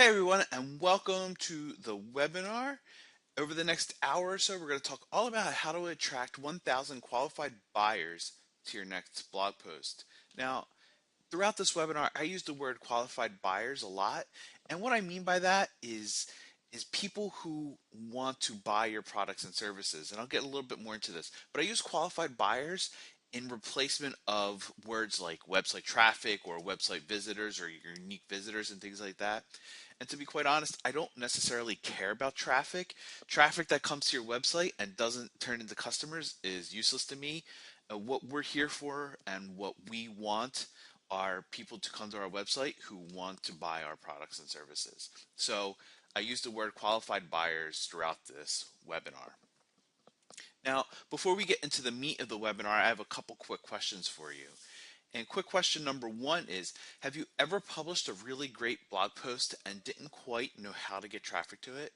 Hey everyone, and welcome to the webinar. Over the next hour or so, we're going to talk all about how to attract 1,000 qualified buyers to your next blog post. Now, throughout this webinar, I use the word qualified buyers a lot, and what I mean by that is people who want to buy your products and services. And I'll get a little bit more into this, but I use qualified buyers in replacement of words like website traffic or website visitors or your unique visitors and things like that. And to be quite honest, I don't necessarily care about traffic. Traffic that comes to your website and doesn't turn into customers is useless to me. What we're here for and what we want are people to come to our website who want to buy our products and services. So I use the word qualified buyers throughout this webinar. Now, before we get into the meat of the webinar, I have a couple quick questions for you. And quick question number one is, have you ever published a really great blog post and didn't quite know how to get traffic to it?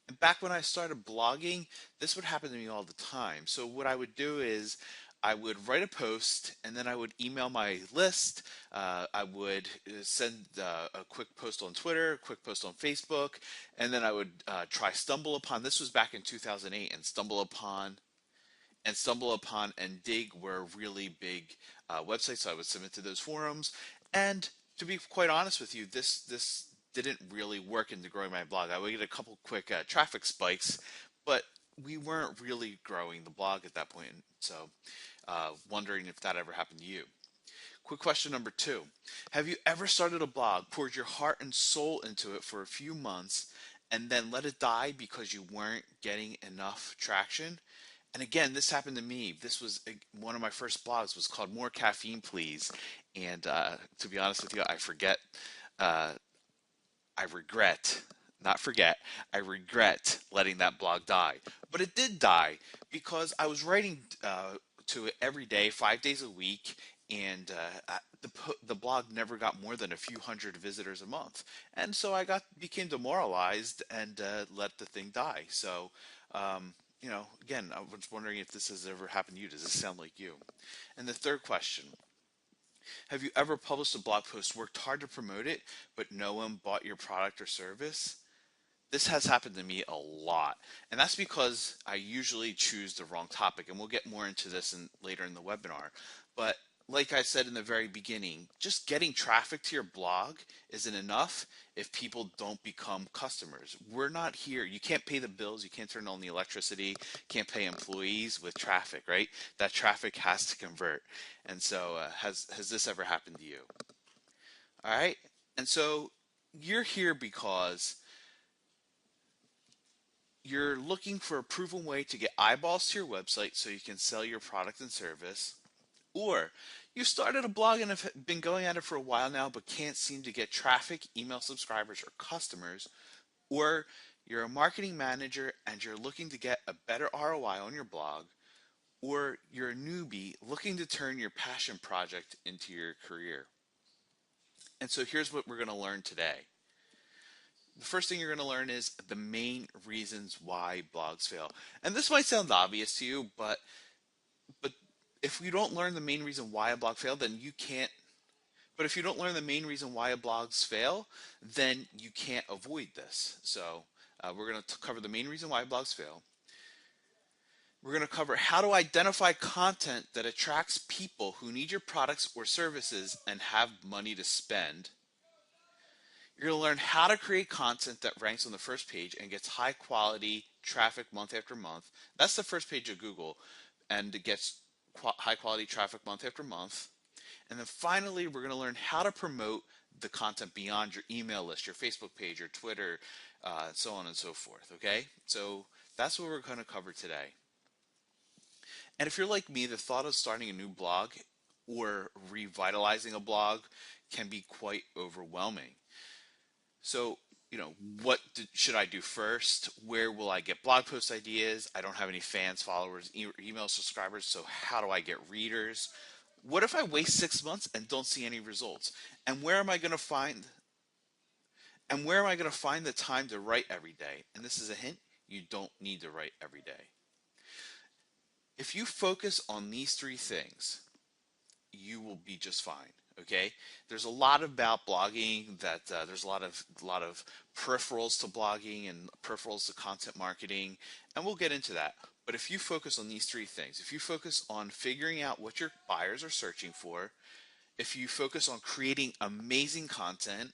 And back when I started blogging, this would happen to me all the time. So what I would do is I would write a post and then I would email my list. I would send a quick post on Twitter, a quick post on Facebook, and then I would try Stumble Upon. This was back in 2008, and Stumble Upon and Dig were really big websites, so I would submit to those forums. And to be quite honest with you, this didn't really work into growing my blog. I would get a couple quick traffic spikes, but we weren't really growing the blog at that point. So, wondering if that ever happened to you. Quick question number two. Have you ever started a blog, poured your heart and soul into it for a few months, and then let it die because you weren't getting enough traction? And again, this happened to me. This was one of my first blogs was called More Caffeine Please. And to be honest with you, uh, I regret, not forget, I regret letting that blog die. But it did die because I was writing to it every day, 5 days a week, and the blog never got more than a few hundred visitors a month. And so I became demoralized and let the thing die. So, again, I was wondering if this has ever happened to you. Does this sound like you? And the third question, have you ever published a blog post, worked hard to promote it, but no one bought your product or service? This has happened to me a lot. And that's because I usually choose the wrong topic. And we'll get more into this later in the webinar. But like I said in the very beginning, just getting traffic to your blog isn't enough if people don't become customers. We're not here. You can't pay the bills. You can't turn on the electricity. Can't pay employees with traffic, right? That traffic has to convert. And so, has this ever happened to you? All right. And so you're here because you're looking for a proven way to get eyeballs to your website so you can sell your product and service, or you started a blog and have been going at it for a while now but can't seem to get traffic, email subscribers, or customers, or you're a marketing manager and you're looking to get a better ROI on your blog, or you're a newbie looking to turn your passion project into your career. And so here's what we're going to learn today. The first thing you're going to learn is the main reasons why blogs fail. And this might sound obvious to you, but if you don't learn the main reason why a blog failed, then you can't. But if you don't learn the main reason why a blogs fail, then you can't avoid this. So we're going to cover the main reason why blogs fail. We're going to cover how to identify content that attracts people who need your products or services and have money to spend. You're going to learn how to create content that ranks on the first page and gets high quality traffic month after month. That's the first page of Google, and it gets high quality traffic month after month. And then finally, we're going to learn how to promote the content beyond your email list, your Facebook page, your Twitter, so on and so forth. Okay? So that's what we're going to cover today. And if you're like me, the thought of starting a new blog or revitalizing a blog can be quite overwhelming. So, what should I do first? Where will I get blog post ideas? I don't have any fans, followers, email subscribers, so how do I get readers? What if I waste 6 months and don't see any results? And where am I going to find the time to write every day? And this is a hint, you don't need to write every day. If you focus on these three things, you will be just fine. Okay, there's a lot about blogging that there's a lot of peripherals to blogging and peripherals to content marketing, and we'll get into that. But if you focus on these three things, if you focus on figuring out what your buyers are searching for, if you focus on creating amazing content,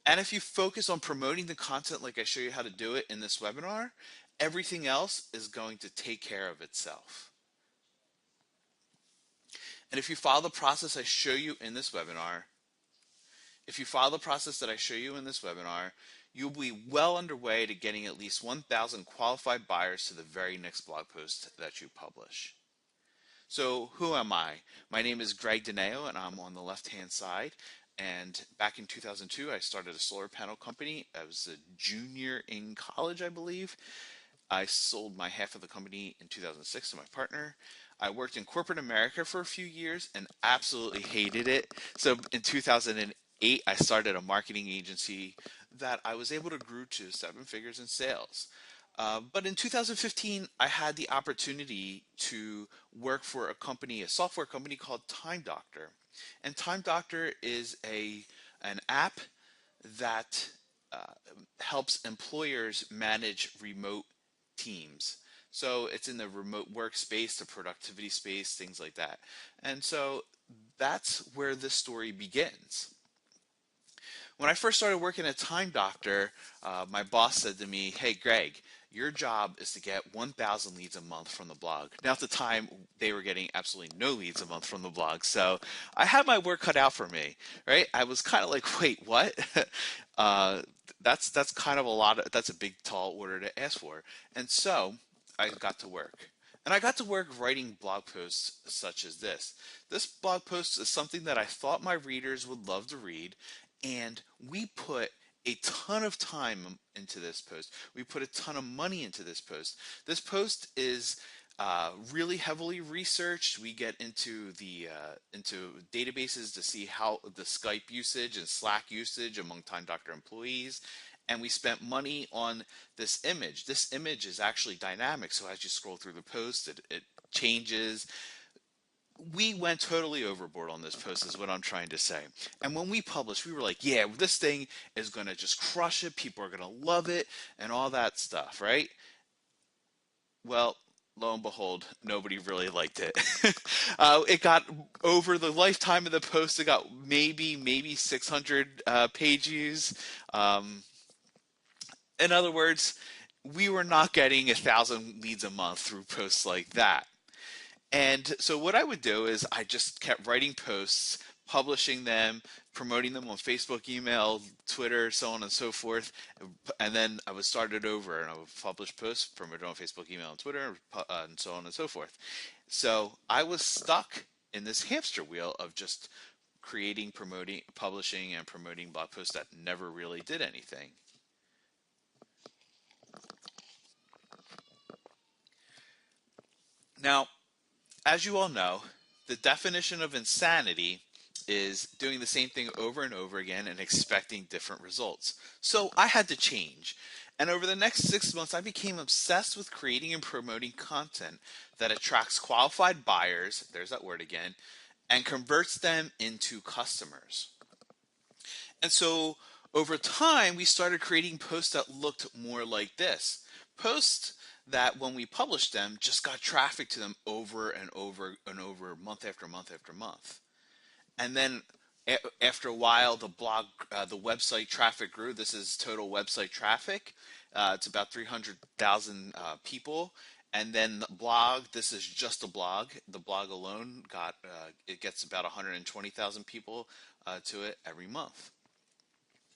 and if you focus on promoting the content like I show you how to do it in this webinar, everything else is going to take care of itself. And if you follow the process I show you in this webinar, if you follow the process that I show you in this webinar, you'll be well underway to getting at least 1,000 qualified buyers to the very next blog post that you publish. So who am I? My name is Greg Dineo, and I'm on the left-hand side. And back in 2002, I started a solar panel company. I was a junior in college, I believe. I sold my half of the company in 2006 to my partner. I worked in corporate America for a few years and absolutely hated it. So in 2008, I started a marketing agency that I was able to grow to 7 figures in sales. But in 2015, I had the opportunity to work for a company, a software company called Time Doctor. And Time Doctor is an app that uh, helps employers manage remote teams. So it's in the remote workspace, the productivity space, things like that. And so that's where this story begins. When I first started working at Time Doctor, my boss said to me, "Hey, Greg, your job is to get 1,000 leads a month from the blog." Now, at the time, they were getting absolutely no leads a month from the blog. So I had my work cut out for me, right? I was kind of like, wait, what? uh, that's kind of that's a big, tall order to ask for. And so I got to work. And I got to work writing blog posts such as this. This blog post is something that I thought my readers would love to read, and we put a ton of time into this post. We put a ton of money into this post. This post is really heavily researched. We get into databases to see how the Skype usage and Slack usage among Time Doctor employees, and we spent money on this image. This image is actually dynamic, so as you scroll through the post, it changes. We went totally overboard on this post is what I'm trying to say. And when we published, we were like, yeah, this thing is going to just crush it. People are going to love it and all that stuff, right? Well, lo and behold, nobody really liked it. It got over the lifetime of the post. It got maybe 600 page views. Um, in other words, we were not getting 1,000 leads a month through posts like that. And so what I would do is I just kept writing posts, publishing them, promoting them on Facebook, email, Twitter, so on and so forth. And then I would start it over and I would publish posts, promote it on Facebook, email, and Twitter, and so on and so forth. So I was stuck in this hamster wheel of just creating, promoting, publishing, and promoting blog posts that never really did anything. Now, as you all know, the definition of insanity is doing the same thing over and over again and expecting different results. So I had to change. And over the next 6 months, I became obsessed with creating and promoting content that attracts qualified buyers, there's that word again, and converts them into customers. And so over time, we started creating posts that looked more like this. Posts that when we published them just got traffic to them over and over and over, month after month after month. And then after a while, the website traffic grew. This is total website traffic. It's about 300,000 people. And then the blog, this is just a blog. The blog alone it gets about 120,000 people to it every month.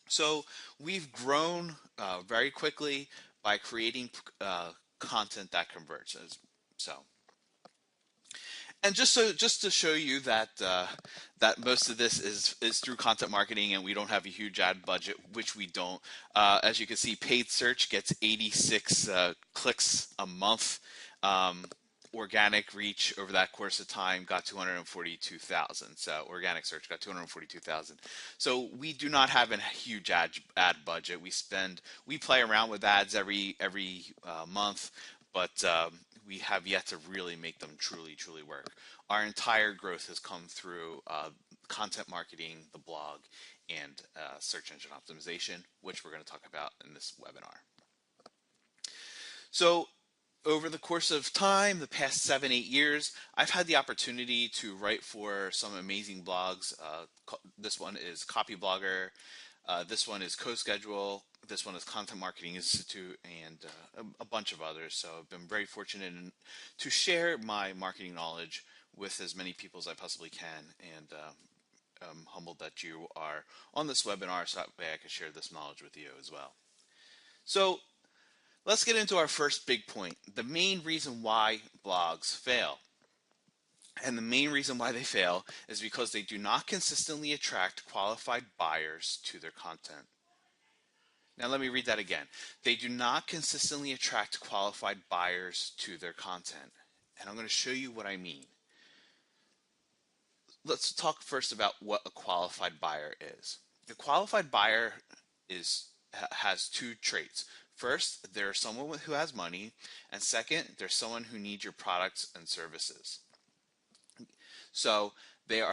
So we've grown very quickly by creating content that converts. So, and just to show you that that most of this is through content marketing, and we don't have a huge ad budget, which we don't. As you can see, paid search gets 86 clicks a month. Organic reach over that course of time got 242,000. So organic search got 242,000. So we do not have a huge ad budget. We play around with ads every month, but we have yet to really make them truly work. Our entire growth has come through content marketing, the blog, and search engine optimization, which we're going to talk about in this webinar. So over the course of time, the past 7-8 years, I've had the opportunity to write for some amazing blogs. This one is Copyblogger. This one is CoSchedule. This one is Content Marketing Institute, and a bunch of others. So I've been very fortunate to share my marketing knowledge with as many people as I possibly can. And I'm humbled that you are on this webinar so that way I can share this knowledge with you as well. So let's get into our first big point, the main reason why blogs fail. And the main reason why they fail is because they do not consistently attract qualified buyers to their content. Now let me read that again. They do not consistently attract qualified buyers to their content. And I'm going to show you what I mean. Let's talk first about what a qualified buyer is. The qualified buyer has two traits. First, they're someone who has money, and second, they're someone who needs your products and services. So they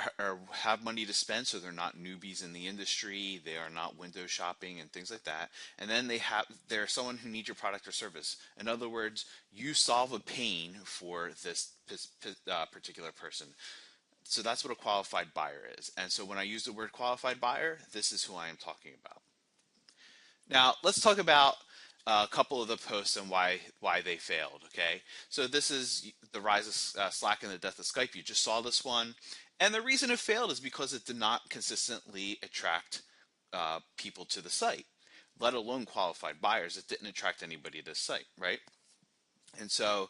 have money to spend, so they're not newbies in the industry, they are not window shopping and things like that. And then they're someone who needs your product or service. In other words, you solve a pain for this particular person. So that's what a qualified buyer is. And so when I use the word qualified buyer, this is who I am talking about. Now let's talk about a couple of the posts and why they failed. Okay, so this is the rise of Slack and the death of Skype. You just saw this one, and the reason it failed is because it did not consistently attract people to the site, let alone qualified buyers. It didn't attract anybody to the site, right? And so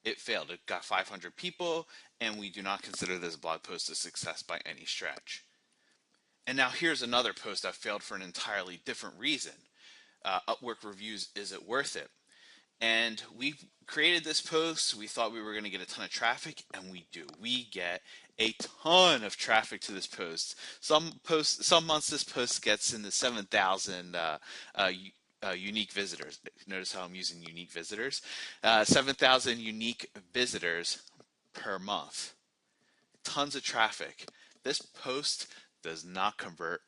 it failed. It got 500 people, and we do not consider this blog post a success by any stretch. And now here's another post that failed for an entirely different reason. Upwork reviews, is it worth it? And we created this post. We thought we were going to get a ton of traffic, and we do. We get a ton of traffic to this post. Some months this post gets in the 7,000 unique visitors. Notice how I'm using unique visitors. 7,000 unique visitors per month. Tons of traffic. This post does not convert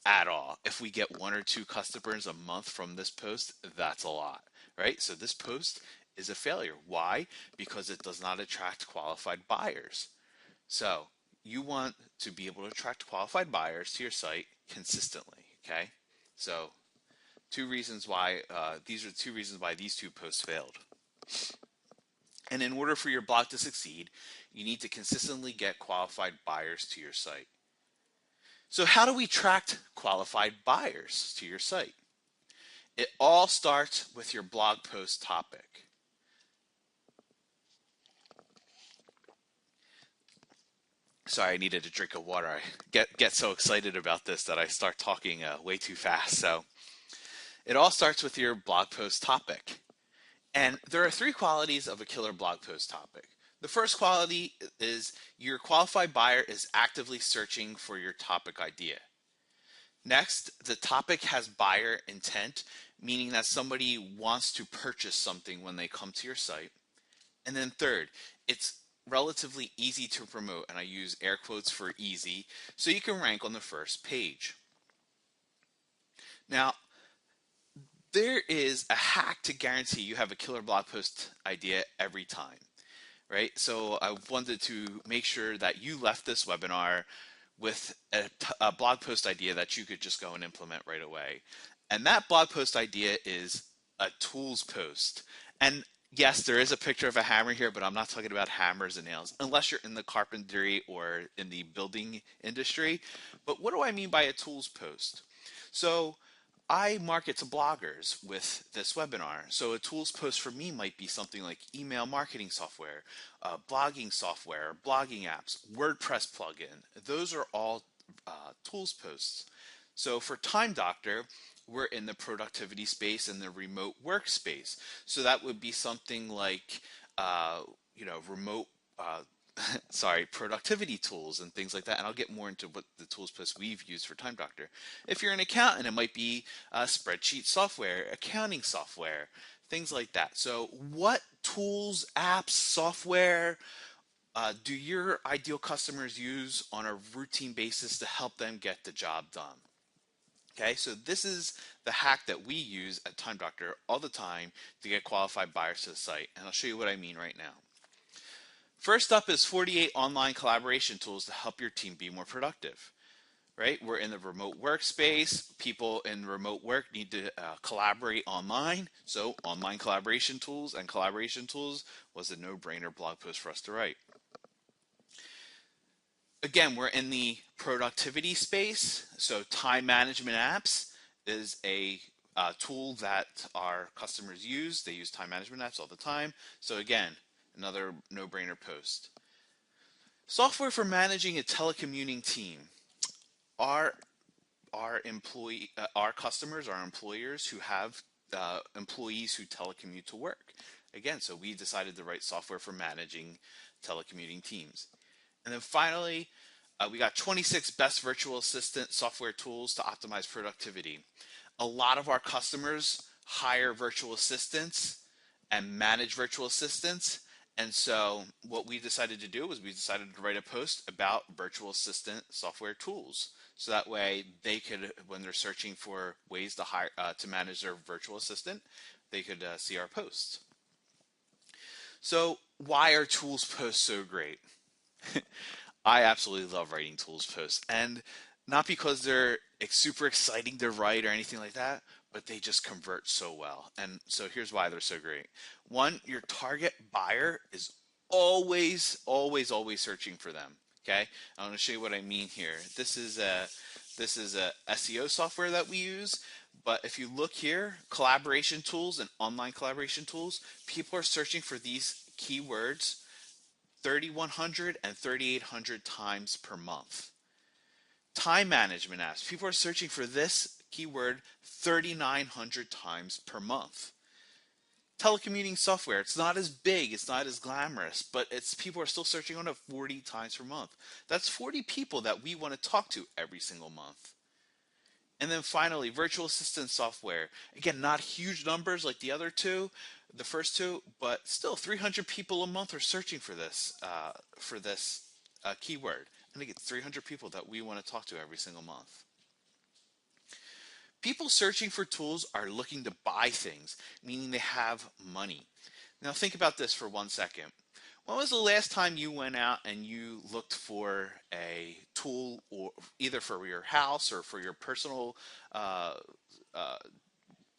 at all. If we get 1 or 2 customers a month from this post, that's a lot, right? So this post is a failure. Why? Because it does not attract qualified buyers. So you want to be able to attract qualified buyers to your site consistently, okay? So these are 2 reasons why these 2 posts failed. And in order for your blog to succeed, you need to consistently get qualified buyers to your site. So how do we attract qualified buyers to your site? It all starts with your blog post topic. Sorry, I needed a drink of water. I get so excited about this that I start talking way too fast. So it all starts with your blog post topic. And there are 3 qualities of a killer blog post topic. The first quality is your qualified buyer is actively searching for your topic idea. Next, the topic has buyer intent, meaning that somebody wants to purchase something when they come to your site. And then third, it's relatively easy to promote, and I use air quotes for easy, so you can rank on the first page. Now, there is a hack to guarantee you have a killer blog post idea every time. Right? So I wanted to make sure that you left this webinar with a blog post idea that you could just go and implement right away. And that blog post idea is a tools post. And yes, there is a picture of a hammer here, but I'm not talking about hammers and nails, unless you're in the carpentry or in the building industry. But what do I mean by a tools post? So I market to bloggers with this webinar. So a tools post for me might be something like email marketing software, blogging software, blogging apps, WordPress plugin. Those are all tools posts. So for Time Doctor, we're in the productivity space and the remote work space. So that would be something like, remote productivity tools and things like that. And I'll get more into what the tools posts we've used for Time Doctor. If you're an accountant, it might be spreadsheet software, accounting software, things like that. So, what tools, apps, software do your ideal customers use on a routine basis to help them get the job done? Okay, so this is the hack that we use at Time Doctor all the time to get qualified buyers to the site. And I'll show you what I mean right now. First up is 48 online collaboration tools to help your team be more productive. Right? We're in the remote workspace. People in remote work need to collaborate online. So, online collaboration tools and collaboration tools was a no brainer blog post for us to write. Again, we're in the productivity space. So, time management apps is a tool that our customers use. They use time management apps all the time. So, again, another no brainer post. Software for managing a telecommuting team. Our our customers, our employers who have employees who telecommute to work. Again, so we decided to write software for managing telecommuting teams. And then finally, we got 26 best virtual assistant software tools to optimize productivity. A lot of our customers hire virtual assistants and manage virtual assistants. And so what we decided to do was we decided to write a post about virtual assistant software tools. So that way they could, when they're searching for ways to hire, to manage their virtual assistant, they could see our posts. So why are tools posts so great? I absolutely love writing tools posts, and not because they're super exciting to write or anything like that, but they just convert so well. And so here's why they're so great. One, your target buyer is always searching for them. Okay, I'm going to show you what I mean here. This is a SEO software that we use. But if you look here, collaboration tools and online collaboration tools, people are searching for these keywords 3,100 and 3,800 times per month. Time management apps, people are searching for this keyword 3,900 times per month. Telecommuting software, it's not as big, it's not as glamorous, but it's people are still searching on it 40 times per month. That's 40 people that we want to talk to every single month. And then finally, virtual assistant software. Again, not huge numbers like the other two, the first two, but still 300 people a month are searching for this keyword. And again, 300 people that we want to talk to every single month. People searching for tools are looking to buy things, meaning they have money. Now think about this for 1 second. When was the last time you went out and you looked for a tool, or either for your house or for your uh, uh,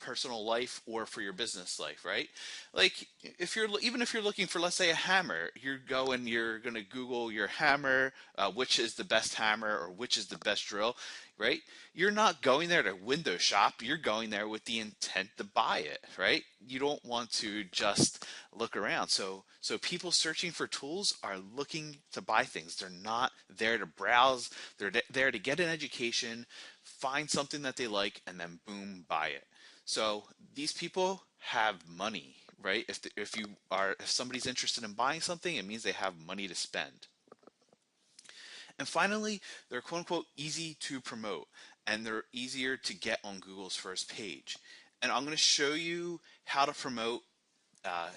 personal life or for your business life, right? Like if you're looking for, let's say, a hammer, you're going to Google your hammer, which is the best hammer or which is the best drill, right? You're not going there to window shop. You're going there with the intent to buy it, right? You don't want to just look around. So people searching for tools are looking to buy things. They're not there to browse. They're there to get an education, find something that they like, and then boom, buy it. So these people have money, right? If somebody's interested in buying something, it means they have money to spend. And finally, they're quote unquote easy to promote, and they're easier to get on Google's first page. And I'm going to show you how to promote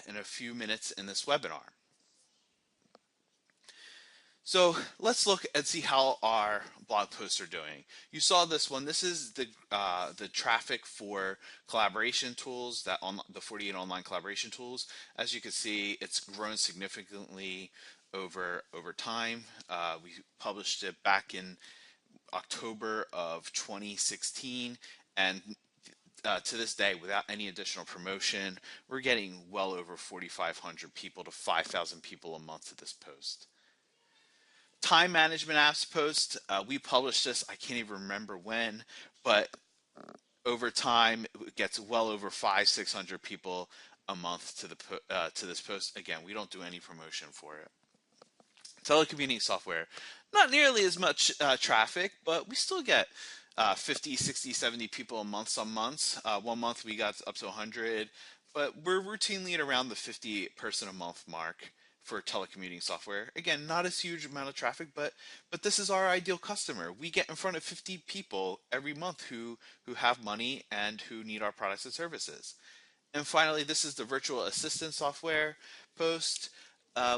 in a few minutes in this webinar. So let's look and see how our blog posts are doing. You saw this one. This is the traffic for collaboration tools, the 48 online collaboration tools. As you can see, it's grown significantly over time. We published it back in October of 2016, and to this day, without any additional promotion, we're getting well over 4,500 people to 5,000 people a month to this post. Time management apps post, we published this, I can't even remember when, but over time it gets well over 500-600 people a month to this post. Again, we don't do any promotion for it. Telecommuting software, not nearly as much traffic, but we still get 50, 60, 70 people a month some months. One month we got up to 100, but we're routinely at around the 50 person a month mark for telecommuting software. Again, not a huge amount of traffic, but this is our ideal customer. We get in front of 50 people every month who have money and who need our products and services. And finally, this is the virtual assistant software post.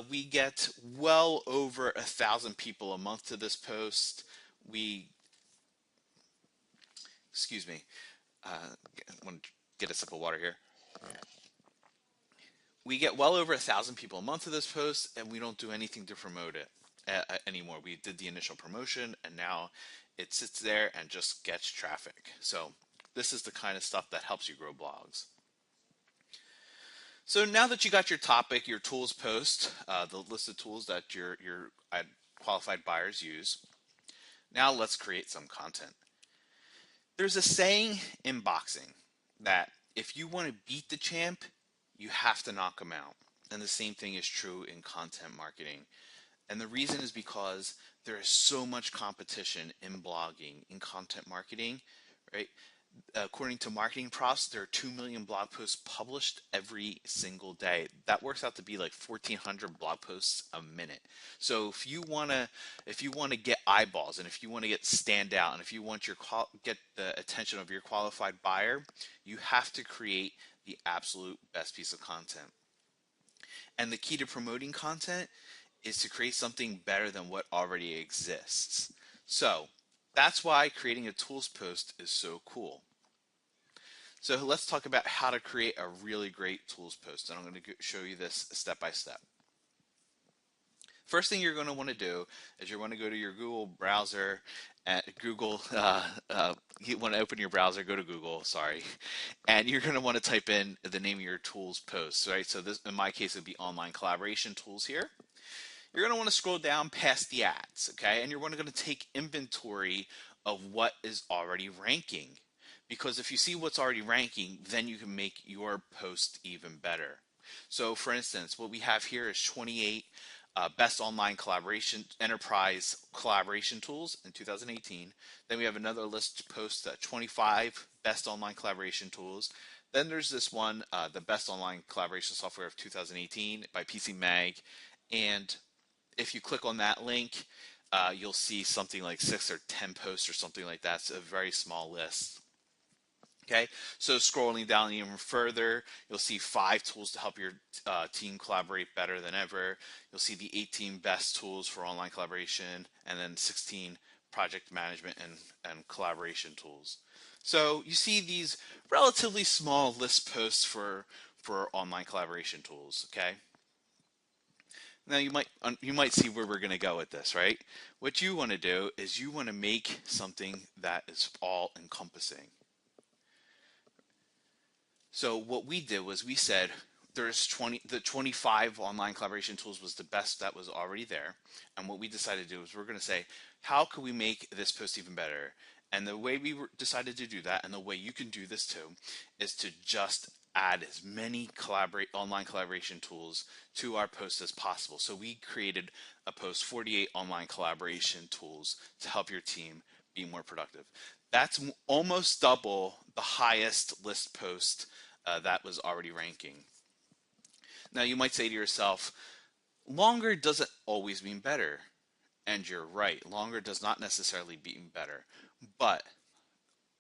We get well over 1,000 people a month to this post. We, excuse me, I want to get a sip of water here. We get well over 1,000 people a month to this post, and we don't do anything to promote it anymore. We did the initial promotion, and now it sits there and just gets traffic. So this is the kind of stuff that helps you grow blogs. So now that you got your topic, your tools post, the list of tools that your qualified buyers use, now let's create some content. There's a saying in boxing that if you want to beat the champ, you have to knock him out. And the same thing is true in content marketing. And the reason is because there is so much competition in blogging, in content marketing, right? According to Marketing Profs, there are 2 million blog posts published every single day. That works out to be like 1,400 blog posts a minute. So if you want to get eyeballs, and if you want to get stand out, and if you want get the attention of your qualified buyer, you have to create the absolute best piece of content. And the key to promoting content is to create something better than what already exists. So that's why creating a tools post is so cool. So let's talk about how to create a really great tools post. And I'm going to show you this step by step. First thing you're going to want to do is you want to go to your Google browser at Google. You want to open your browser, go to Google, sorry, and you're going to want to type in the name of your tools post, right? So this, in my case, would be online collaboration tools here. You're going to want to scroll down past the ads, okay? And you're going to take inventory of what is already ranking. Because if you see what's already ranking, then you can make your post even better. So for instance, what we have here is 28 best online collaboration enterprise collaboration tools in 2018. Then we have another list post 25 best online collaboration tools. Then there's this one, the best online collaboration software of 2018 by PCMag. And if you click on that link, you'll see something like 6 or 10 posts or something like that. It's a very small list. Okay, so scrolling down even further, you'll see 5 tools to help your team collaborate better than ever. You'll see the 18 best tools for online collaboration, and then 16 project management and collaboration tools. So you see these relatively small list posts for online collaboration tools. Okay. Now you might see where we're going to go with this, right? What you want to do is you want to make something that is all encompassing. So what we did was we said there's 25 online collaboration tools was the best that was already there. And what we decided to do is we're going to say, how can we make this post even better? And the way we decided to do that, and the way you can do this too, is to just add as many online collaboration tools to our post as possible. So we created a post, 48 online collaboration tools to help your team be more productive. That's almost double the highest list post that was already ranking. Now you might say to yourself, longer doesn't always mean better. And you're right, longer does not necessarily mean better, but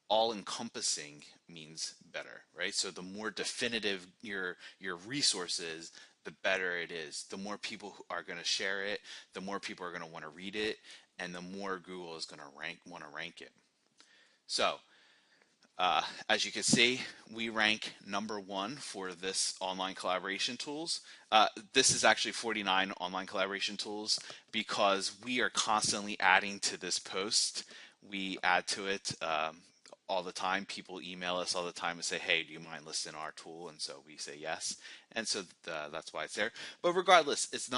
all encompassing means better, right? So the more definitive your resource is, the better it is. The more people who are going to share it, the more people are going to want to read it, and the more Google is going to want to rank it. So as you can see, we rank number 1 for this online collaboration tools. This is actually 49 online collaboration tools because we are constantly adding to this post. We add to it all the time. People email us all the time and say, hey, do you mind listing our tool? And so we say yes. And so that's why it's there. But regardless, it's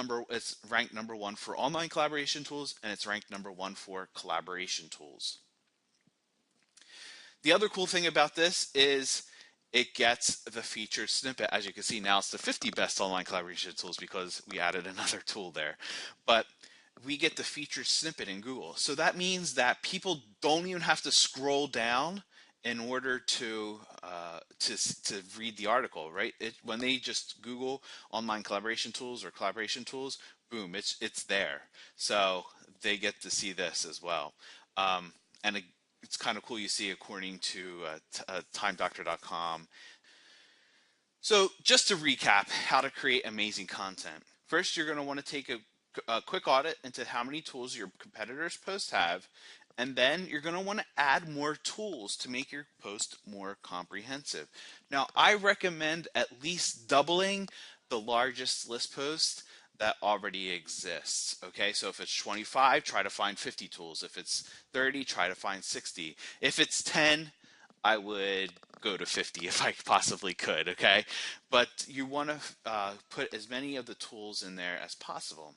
ranked number 1 for online collaboration tools, and it's ranked number 1 for collaboration tools. The other cool thing about this is it gets the featured snippet. As you can see now, it's the 50 best online collaboration tools because we added another tool there. But we get the featured snippet in Google. So that means that people don't even have to scroll down in order to read the article, right? When they just Google online collaboration tools or collaboration tools, boom, it's there. So they get to see this as well. And it's kind of cool. You see, according to TimeDoctor.com, So just to recap how to create amazing content. First, you're going to want to take a quick audit into how many tools your competitors' posts have, and then you're going to want to add more tools to make your post more comprehensive. Now, I recommend at least doubling the largest list post that already exists. Okay, so if it's 25, try to find 50 tools. If it's 30, try to find 60. If it's 10, I would go to 50 if I possibly could, okay? But you want to put as many of the tools in there as possible.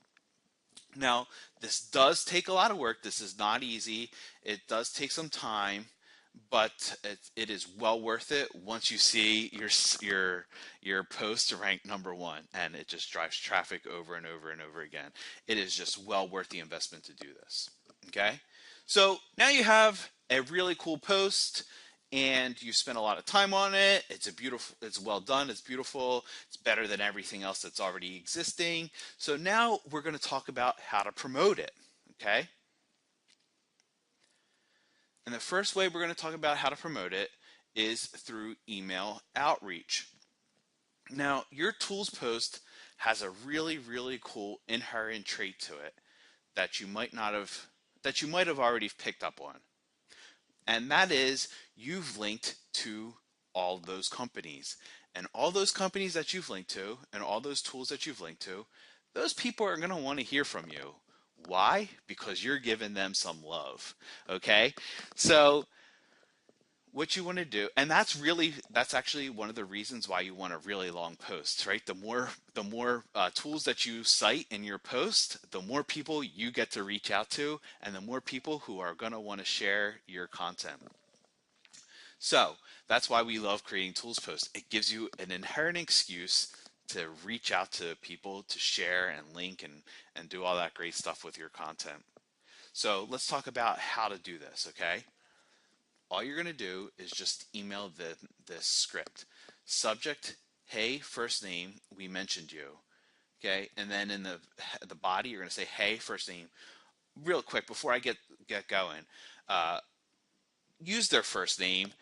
Now, this does take a lot of work. This is not easy. It does take some time, but it is well worth it once you see your post rank #1, and it just drives traffic over and over and over again. It is just well worth the investment to do this. Okay, so now you have a really cool post and you spent a lot of time on it. It's well done, it's beautiful, it's better than everything else that's already existing. So now we're going to talk about how to promote it, okay? And the first way we're going to talk about how to promote it is through email outreach. Now, your tools post has a really cool inherent trait to it that you might have already picked up on. And that is you've linked to all those companies. And all those companies that you've linked to and all those tools that you've linked to, those people are going to want to hear from you. Why? Because you're giving them some love. Okay? So what you want to do, and that's actually one of the reasons why you want a really long post, right? The more tools that you cite in your post, the more people you get to reach out to, and the more people who are going to want to share your content. So that's why we love creating tools posts. It gives you an inherent excuse to reach out to people, to share and link and do all that great stuff with your content. So let's talk about how to do this, okay? All you're going to do is just email this script. Subject, hey, first name, we mentioned you. Okay, and then in the body, you're going to say, hey, first name. Real quick, before I get going, use their first name.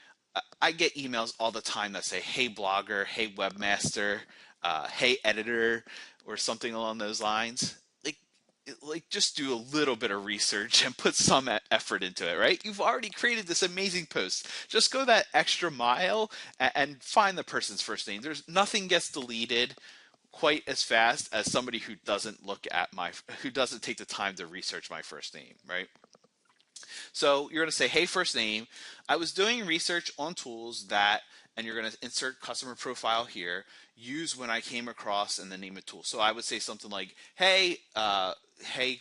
I get emails all the time that say, hey, blogger, hey, webmaster, hey, editor, or something along those lines. Like just do a little bit of research and put some effort into it, right? You've already created this amazing post. Just go that extra mile and find the person's first name. There's nothing gets deleted quite as fast as somebody who doesn't take the time to research my first name, right? So you're going to say, hey, first name, I was doing research on tools that, and you're going to insert customer profile here, use when I came across and the name of tool. So I would say something like, hey,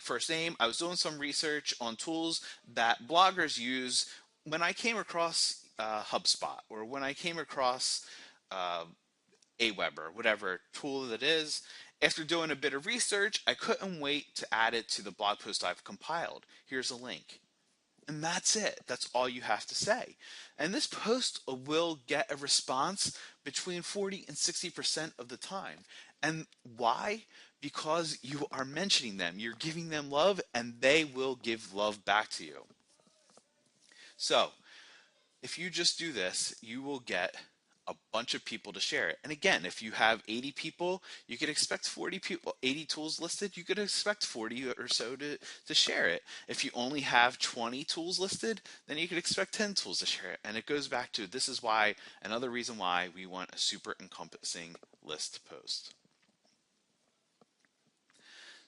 first name, I was doing some research on tools that bloggers use when I came across HubSpot, or when I came across Aweber, whatever tool that is. After doing a bit of research, I couldn't wait to add it to the blog post I've compiled. Here's a link. And that's it. That's all you have to say. And this post will get a response between 40 and 60% of the time. And why? Because you are mentioning them. You're giving them love, and they will give love back to you. So, if you just do this, you will get a bunch of people to share it. And again, if you have 80 people, you could expect 40 people, 80 tools listed, you could expect 40 or so to share it. If you only have 20 tools listed, then you could expect 10 tools to share it. And it goes back to, this is why, another reason why we want a super encompassing list post.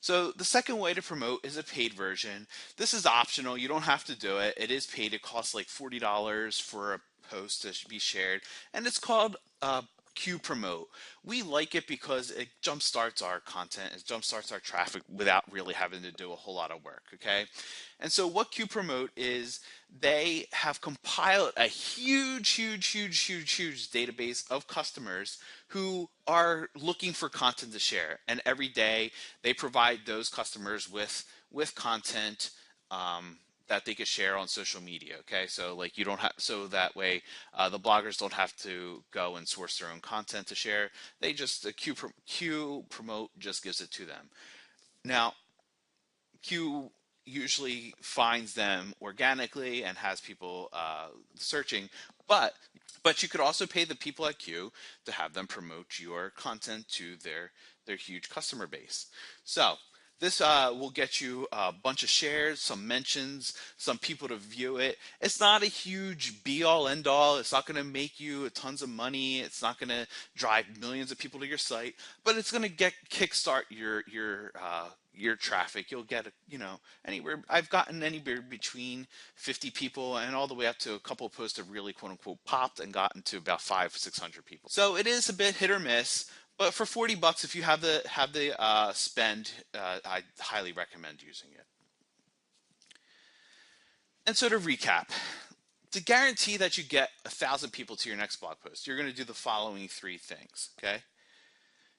So the second way to promote is a paid version. This is optional. You don't have to do it. It is paid. It costs like $40 for a post to be shared, and it's called Q Promote. We like it because it jumpstarts our content, it jumpstarts our traffic without really having to do a whole lot of work, okay? And so what Q Promote is, they have compiled a huge database of customers who are looking for content to share. And every day they provide those customers with content that they could share on social media. Okay, so like you don't have, so that way the bloggers don't have to go and source their own content to share. They just, the Q Promote just gives it to them. Now, Q usually finds them organically and has people searching, but you could also pay the people at Q to have them promote your content to their huge customer base. So this will get you a bunch of shares, some mentions, some people to view it. It's not a huge be all end all. It's not going to make you tons of money. It's not going to drive millions of people to your site, but it's going to get kickstart your traffic. You'll get anywhere. I've gotten anywhere between 50 people and all the way up to a couple of posts that really quote unquote popped and gotten to about 500-600 people. So it is a bit hit or miss. But for $40, if you have the spend, I highly recommend using it. And so to recap, to guarantee that you get 1,000 people to your next blog post, you're going to do the following 3 things. Okay,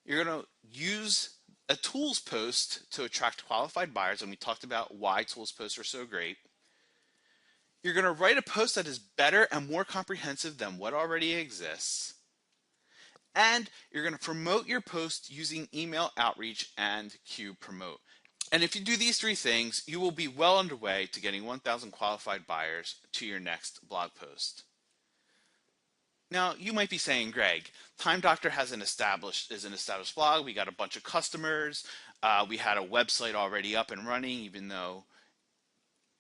you're going to use a tools post to attract qualified buyers, and we talked about why tools posts are so great. You're going to write a post that is better and more comprehensive than what already exists. And you're going to promote your post using email outreach and Q Promote. And if you do these 3 things, you will be well underway to getting 1,000 qualified buyers to your next blog post. Now, you might be saying, Greg, Time Doctor is an established blog. We got a bunch of customers. We had a website already up and running, even though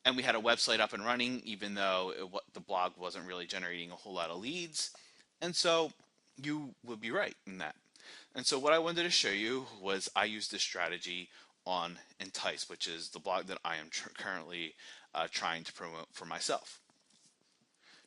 the blog wasn't really generating a whole lot of leads. And so you would be right in that. And so what I wanted to show you was I used this strategy on Entice, which is the blog that I am currently trying to promote for myself.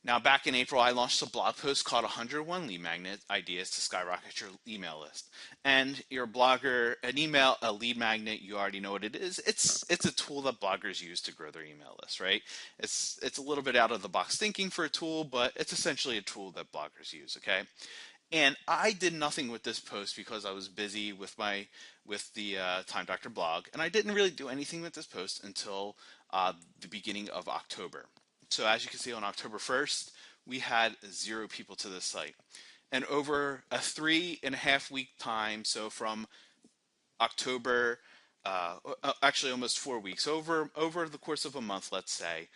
Now, back in April, I launched a blog post called 101 Lead Magnet Ideas to Skyrocket Your Email List. And your blogger, a lead magnet, you already know what it is. It's a tool that bloggers use to grow their email list, right? It's a little bit out of the box thinking for a tool, but it's essentially a tool that bloggers use, okay? And I did nothing with this post because I was busy with the Time Doctor blog, and I didn't really do anything with this post until the beginning of October. So as you can see, on October 1st, we had 0 people to the site. And over a 3.5 week time, so from October, actually almost 4 weeks, over the course of a month, let's say,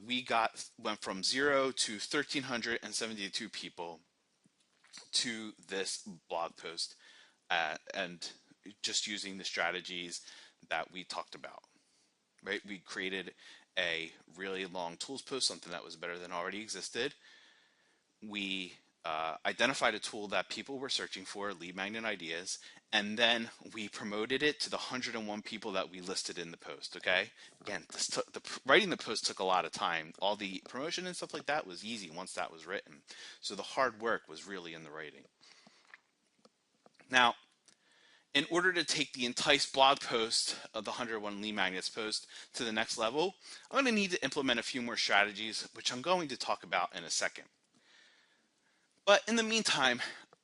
we went from 0 to 1,372 people to this blog post, and just using the strategies that we talked about, right? We created a really long tools post, something that was better than already existed. We identified a tool that people were searching for, lead magnet ideas, and then we promoted it to the 101 people that we listed in the post. Okay, again, writing the post took a lot of time. All the promotion and stuff like that was easy once that was written. So the hard work was really in the writing. Now, in order to take the Entice blog post of the 101 Lead Magnets post to the next level, I'm going to need to implement a few more strategies, which I'm going to talk about in a second. But in the meantime,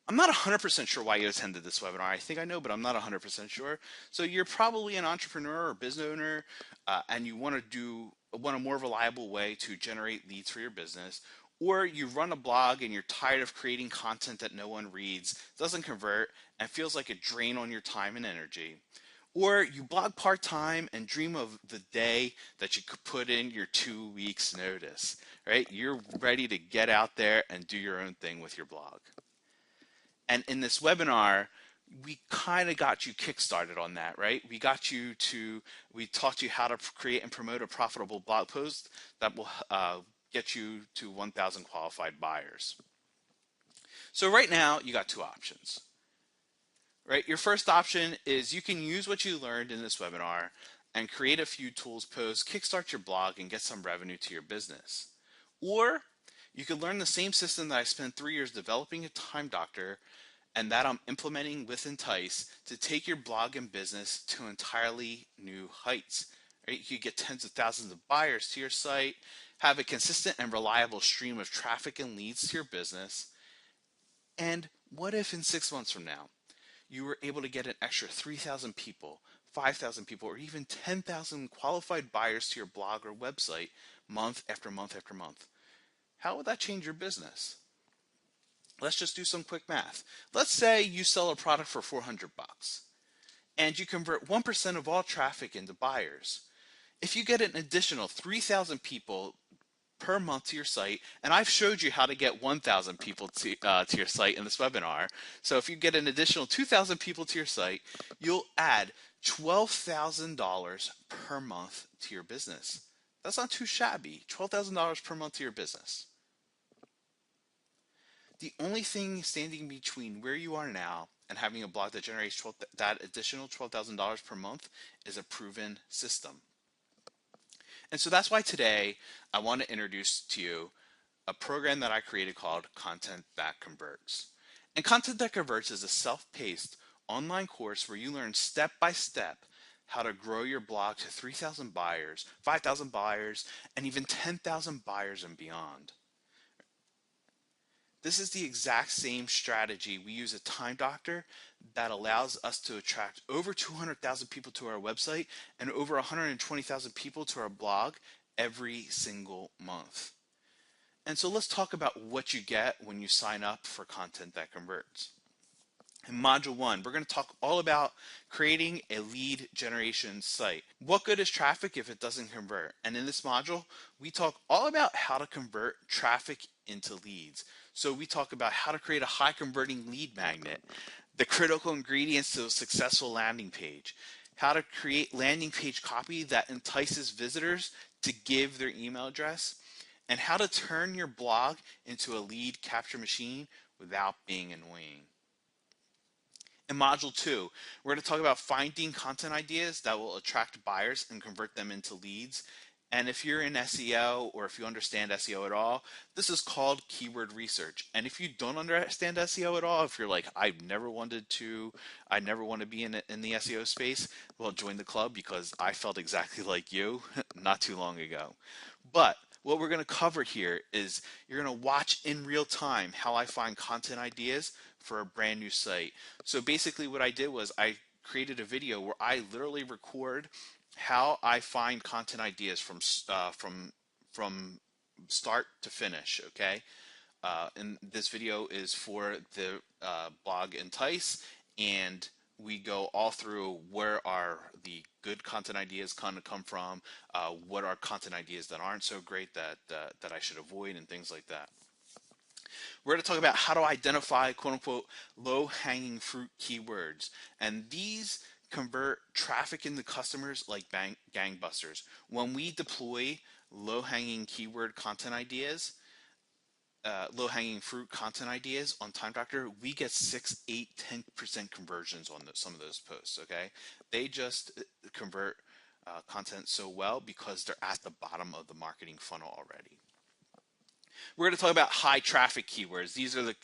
I'm not 100% sure why you attended this webinar. I think I know, but I'm not 100% sure. So you're probably an entrepreneur or business owner, and you want a more reliable way to generate leads for your business. Or you run a blog and you're tired of creating content that no one reads, doesn't convert, and feels like a drain on your time and energy. Or you blog part-time and dream of the day that you could put in your 2 weeks notice, right? You're ready to get out there and do your own thing with your blog. And in this webinar, we kind of got you kickstarted on that, right? We taught you how to create and promote a profitable blog post that will get you to 1,000 qualified buyers. So right now, you got 2 options. Right? Your first option is you can use what you learned in this webinar and create a few tools posts, kickstart your blog, and get some revenue to your business. Or you could learn the same system that I spent 3 years developing at Time Doctor and that I'm implementing with Entice to take your blog and business to entirely new heights. Right? You could get tens of thousands of buyers to your site, have a consistent and reliable stream of traffic and leads to your business. And what if in 6 months from now, you were able to get an extra 3,000 people, 5,000 people, or even 10,000 qualified buyers to your blog or website month after month after month? How would that change your business? Let's just do some quick math. Let's say you sell a product for $400 and you convert 1% of all traffic into buyers. If you get an additional 3,000 people per month to your site, and I've showed you how to get 1,000 people to your site in this webinar. So if you get an additional 2,000 people to your site, you'll add $12,000 per month to your business. That's not too shabby. $12,000 per month to your business. The only thing standing between where you are now and having a blog that generates that additional $12,000 per month is a proven system. And so that's why today I want to introduce to you a program that I created called Content That Converts. And Content That Converts is a self-paced online course where you learn step by step how to grow your blog to 3,000 buyers, 5,000 buyers, and even 10,000 buyers and beyond. This is the exact same strategy we use at Time Doctor that allows us to attract over 200,000 people to our website and over 120,000 people to our blog every single month. And so let's talk about what you get when you sign up for Content That Converts. In Module 1, we're going to talk all about creating a lead generation site. What good is traffic if it doesn't convert? And in this module, we talk all about how to convert traffic into leads. So we talk about how to create a high converting lead magnet, the critical ingredients to a successful landing page, how to create landing page copy that entices visitors to give their email address, and how to turn your blog into a lead capture machine without being annoying. In Module 2, we're going to talk about finding content ideas that will attract buyers and convert them into leads. And if you're in SEO or if you understand SEO at all, this is called keyword research. And if you don't understand SEO at all, if you're like, I never want to be in the SEO space, well, join the club because I felt exactly like you not too long ago. But what we're going to cover here is you're going to watch in real time how I find content ideas for a brand new site. So basically what I did was I created a video where I literally record how I find content ideas from start to finish, okay? And this video is for the blog Entice, and we go all through where are the good content ideas kind of come from, what are content ideas that aren't so great that I should avoid, and things like that. We're going to talk about how to identify quote unquote low hanging fruit keywords, and these convert traffic into customers like gangbusters. When we deploy low hanging keyword content ideas, low-hanging fruit content ideas on Time Doctor, we get 6, 8, 10% conversions on some of those posts, okay? They just convert content so well because they're at the bottom of the marketing funnel already. We're going to talk about high traffic keywords. These are the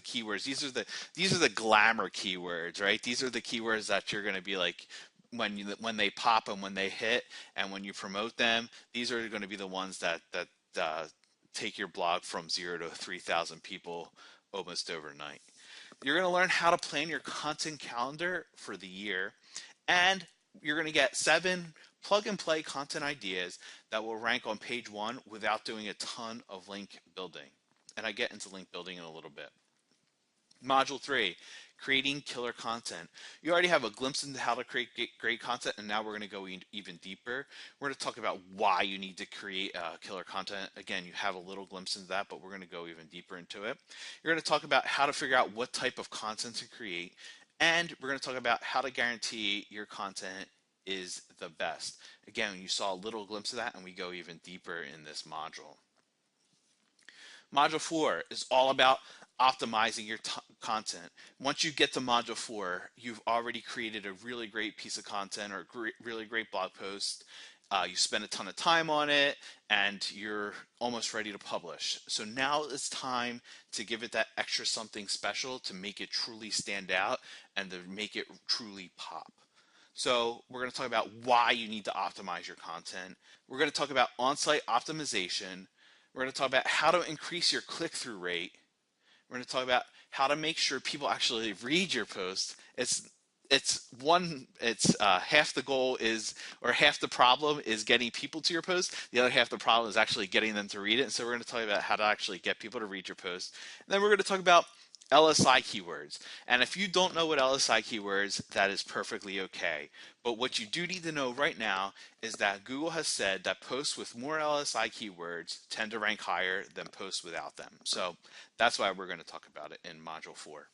keywords. These are the glamour keywords, right? These are the keywords that you're going to be like, when they pop and when they hit and when you promote them, these are going to be the ones that take your blog from 0 to 3,000 people almost overnight. You're going to learn how to plan your content calendar for the year, and you're going to get 7 plug and play content ideas that will rank on page 1 without doing a ton of link building. And I get into link building in a little bit. Module 3, creating killer content. You already have a glimpse into how to create great content, and now we're going to go even deeper. We're going to talk about why you need to create killer content. Again, you have a little glimpse into that, but we're going to go even deeper into it. You're going to talk about how to figure out what type of content to create, and we're going to talk about how to guarantee your content is the best. Again, you saw a little glimpse of that, and we go even deeper in this module. Module 4 is all about optimizing your content. Once you get to Module 4, you've already created a really great piece of content or really great blog post. You spend a ton of time on it, and you're almost ready to publish. So now it's time to give it that extra something special to make it truly stand out and to make it truly pop. So we're going to talk about why you need to optimize your content. We're going to talk about on-site optimization. We're going to talk about how to increase your click-through rate. We're going to talk about how to make sure people actually read your post. Half the goal is, or half the problem is getting people to your post. The other half the problem is actually getting them to read it. And so we're going to talk about how to actually get people to read your post. And then we're going to talk about LSI keywords. And if you don't know what LSI keywords, that is perfectly okay. But what you do need to know right now is that Google has said that posts with more LSI keywords tend to rank higher than posts without them. So that's why we're going to talk about it in Module 4.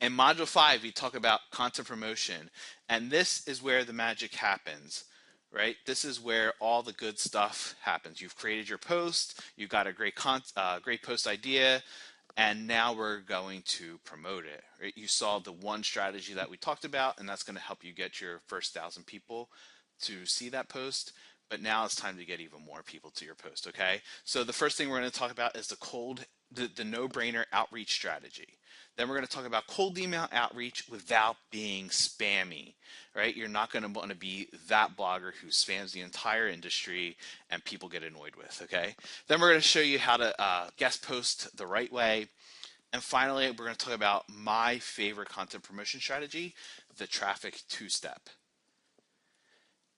In Module 5, we talk about content promotion. And this is where the magic happens, right? This is where all the good stuff happens. You've created your post, you've got a great post idea, and now we're going to promote it. Right? You saw the one strategy that we talked about, and that's going to help you get your first 1,000 people to see that post. But now it's time to get even more people to your post. Okay. So the first thing we're going to talk about is the no-brainer outreach strategy. Then we're going to talk about cold email outreach without being spammy, right? You're not going to want to be that blogger who spams the entire industry and people get annoyed with, okay? Then we're going to show you how to guest post the right way. And finally, we're going to talk about my favorite content promotion strategy, the traffic two-step.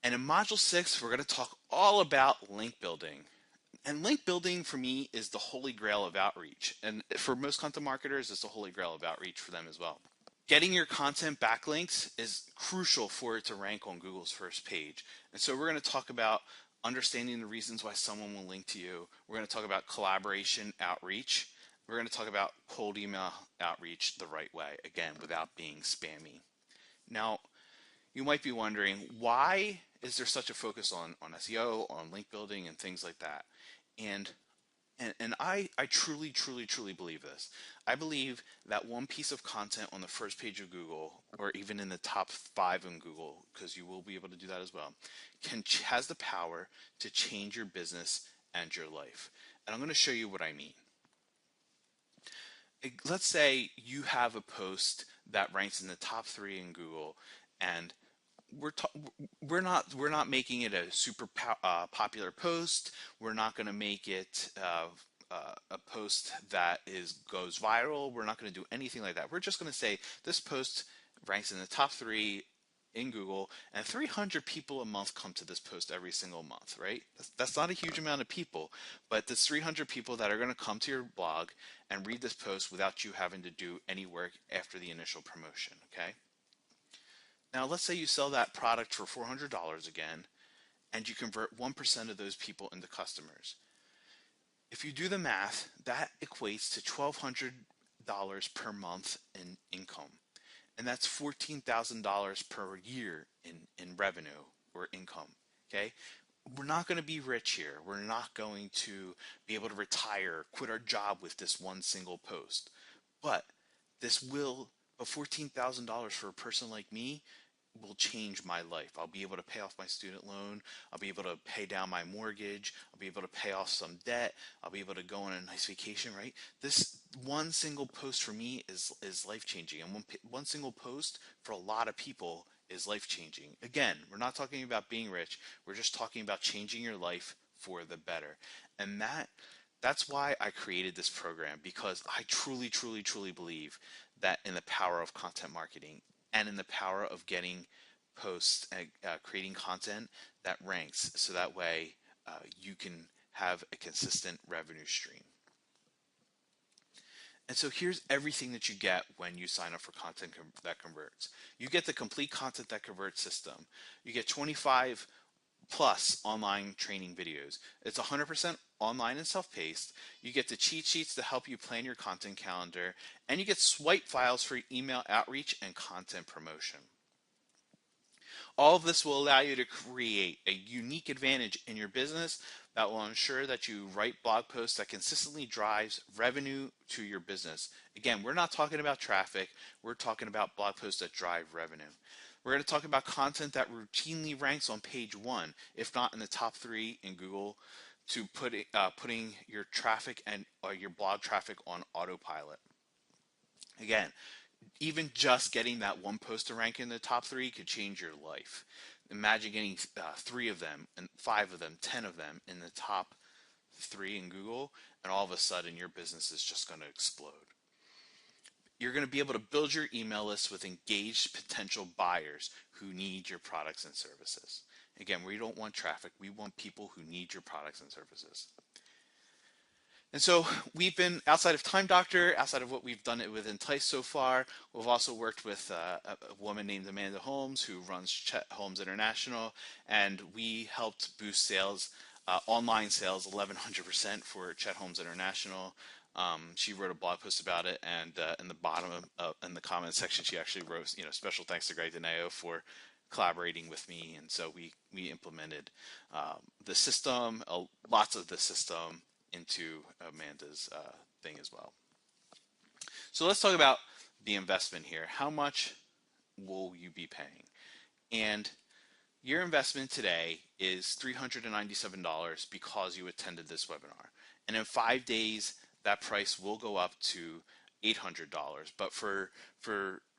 And in Module 6, we're going to talk all about link building. And link building for me is the holy grail of outreach. And for most content marketers, it's the holy grail of outreach for them as well. Getting your content backlinks is crucial for it to rank on Google's first page. And so we're going to talk about understanding the reasons why someone will link to you. We're going to talk about collaboration outreach. We're going to talk about cold email outreach the right way, again, without being spammy. Now, you might be wondering, why is there such a focus on SEO, on link building, and things like that? And I truly, truly, truly believe this. I believe that one piece of content on the first page of Google, or even in the top 5 in Google, because you will be able to do that as well, has the power to change your business and your life. And I'm going to show you what I mean. Let's say you have a post that ranks in the top 3 in Google, and we're not making it a super popular post. We're not going to make it a post that goes viral. We're not going to do anything like that. We're just going to say this post ranks in the top 3 in Google, and 300 people a month come to this post every single month, right? That's not a huge amount of people, but there's 300 people that are going to come to your blog and read this post without you having to do any work after the initial promotion, okay? Now, let's say you sell that product for $400 again, and you convert 1% of those people into customers. If you do the math, that equates to $1,200 per month in income. And that's $14,000 per year in revenue or income, okay? We're not going to be rich here. We're not going to be able to retire, quit our job with this one single post. But $14,000 for a person like me will change my life. I'll be able to pay off my student loan. I'll be able to pay down my mortgage. I'll be able to pay off some debt. I'll be able to go on a nice vacation, right? This one single post for me is life-changing. And one single post for a lot of people is life-changing. Again, we're not talking about being rich. We're just talking about changing your life for the better. And that's why I created this program, because I truly, truly, truly believe that in the power of content marketing and in the power of getting posts and creating content that ranks, so that way you can have a consistent revenue stream. And so here's everything that you get when you sign up for Content That Converts. You get the complete Content That Converts system. You get 25 plus online training videos. It's 100% online and self-paced. You get the cheat sheets to help you plan your content calendar, and you get swipe files for email outreach and content promotion. All of this will allow you to create a unique advantage in your business that will ensure that you write blog posts that consistently drives revenue to your business. Again, we're not talking about traffic. We're talking about blog posts that drive revenue. We're going to talk about content that routinely ranks on page 1, if not in the top 3 in Google, to putting your traffic and your blog traffic on autopilot. Again, even just getting that one post to rank in the top 3 could change your life. Imagine getting 3 of them, and 5 of them, 10 of them in the top 3 in Google, and all of a sudden your business is just going to explode. You're going to be able to build your email list with engaged potential buyers who need your products and services. Again, we don't want traffic. We want people who need your products and services. And so we've been outside of Time Doctor, outside of what we've done it with Entice so far. We've also worked with a woman named Amanda Holmes who runs Chet Holmes International, and we helped boost sales, online sales, 1,100% for Chet Holmes International. She wrote a blog post about it, and in the bottom in the comments section, she actually wrote, special thanks to Greg Dineo for collaborating with me, and so we implemented the system, lots of the system into Amanda's thing as well. So let's talk about the investment here. How much will you be paying? And your investment today is $397 because you attended this webinar. And in 5 days, that price will go up to $800. But for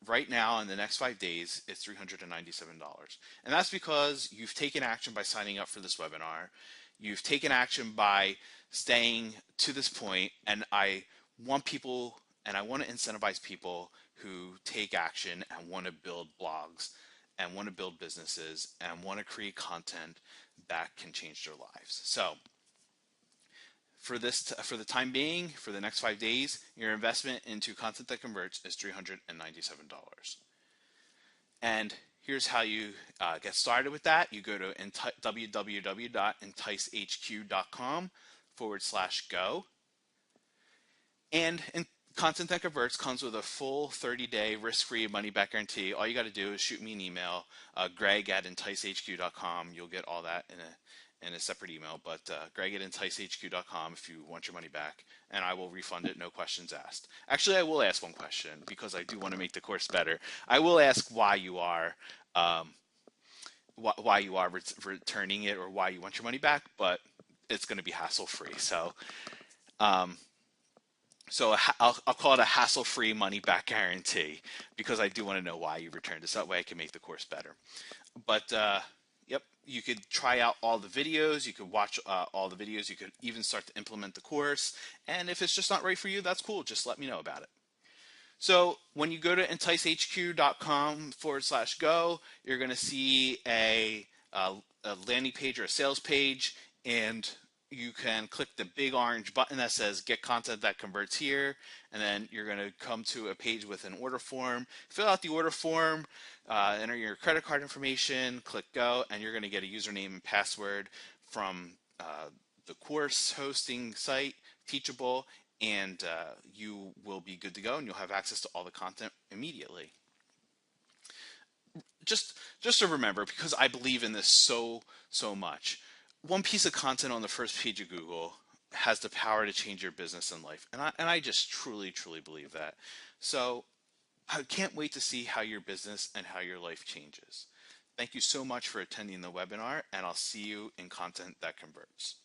right now, in the next 5 days, it's $397. And that's because you've taken action by signing up for this webinar. You've taken action by staying to this point, and I want people and I want to incentivize people who take action and want to build blogs and want to build businesses and want to create content that can change their lives. So for the time being, for the next 5 days, your investment into content that converts is $397. And here's how you get started with that. You go to www.enticehq.com/go. And content that converts comes with a full 30-day risk-free money-back guarantee. All you got to do is shoot me an email, greg@enticehq.com. You'll get all that in a separate email, but greg@enticehq.com if you want your money back, and I will refund it, no questions asked. Actually, I will ask one question because I do want to make the course better. I will ask why you are returning it or why you want your money back, but it's going to be hassle-free. So I'll call it a hassle-free money-back guarantee because I do want to know why you returned this. That way I can make the course better. But yep, you could try out all the videos. You could watch all the videos. You could even start to implement the course. And if it's just not right for you, that's cool. Just let me know about it. So when you go to enticehq.com/go, you're going to see a landing page or a sales page, and you can click the big orange button that says get content that converts here, and then you're going to come to a page with an order form. Fill out the order form, enter your credit card information, click go, and you're going to get a username and password from the course hosting site, Teachable, and you will be good to go, and you'll have access to all the content immediately. Just to remember, because I believe in this so much, one piece of content on the first page of Google has the power to change your business and life. And I just truly believe that. So I can't wait to see how your business and how your life changes. Thank you so much for attending the webinar, and I'll see you in Content That Converts.